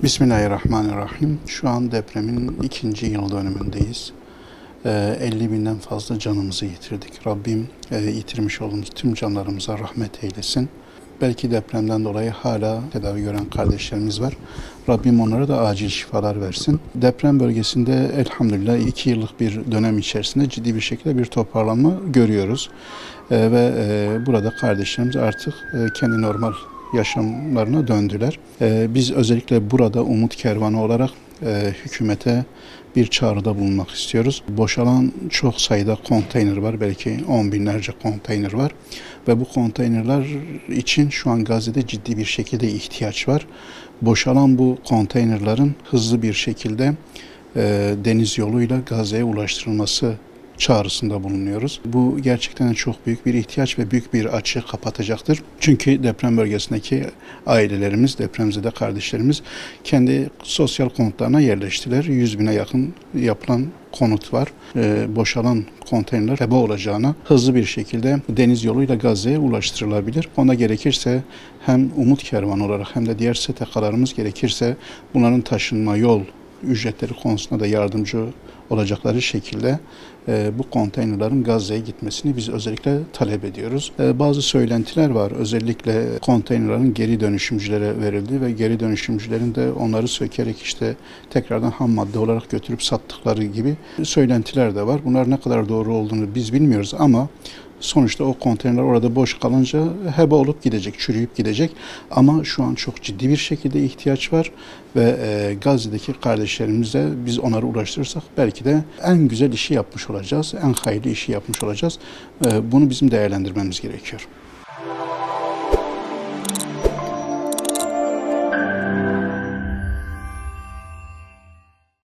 Bismillahirrahmanirrahim. Şu an depremin ikinci yıl dönümündeyiz. 50 binden fazla canımızı yitirdik. Rabbim yitirmiş olduğumuz tüm canlarımıza rahmet eylesin. Belki depremden dolayı hala tedavi gören kardeşlerimiz var. Rabbim onlara da acil şifalar versin. Deprem bölgesinde elhamdülillah 2 yıllık bir dönem içerisinde ciddi bir şekilde bir toparlanma görüyoruz. Ve burada kardeşlerimiz artık kendi normal yaşamlarına döndüler. Biz özellikle burada Umut Kervanı olarak hükümete bir çağrıda bulunmak istiyoruz. Boşalan çok sayıda konteyner var. Belki 10 binlerce konteyner var. Ve bu konteynerler için şu an Gazze'de ciddi bir şekilde ihtiyaç var. Boşalan bu konteynerlerin hızlı bir şekilde deniz yoluyla Gazze'ye ulaştırılması çağrısında bulunuyoruz. Bu gerçekten çok büyük bir ihtiyaç ve büyük bir açığı kapatacaktır. Çünkü deprem bölgesindeki ailelerimiz, depremzede kardeşlerimiz kendi sosyal konutlarına yerleştiler. 100 bine yakın yapılan konut var. Boşalan konteynerler heba olacağına hızlı bir şekilde deniz yoluyla Gazze'ye ulaştırılabilir. Ona gerekirse hem Umut Kervanı olarak hem de diğer STK'larımız gerekirse bunların taşınma yol ücretleri konusunda da yardımcı olacakları şekilde bu konteynerlerin Gazze'ye gitmesini biz özellikle talep ediyoruz. Bazı söylentiler var. Özellikle konteynerlerin geri dönüşümcülere verildi ve geri dönemcilerin de onları sökerek işte tekrardan ham madde olarak götürüp sattıkları gibi söylentiler de var. Bunlar ne kadar doğru olduğunu biz bilmiyoruz ama sonuçta o konteynerler orada boş kalınca heba olup gidecek, çürüyüp gidecek. Ama şu an çok ciddi bir şekilde ihtiyaç var ve Gazze'deki kardeşlerimize biz onları ulaştırırsak belki de en güzel işi yapmış olacağız, en hayırlı işi yapmış olacağız. Bunu bizim değerlendirmemiz gerekiyor.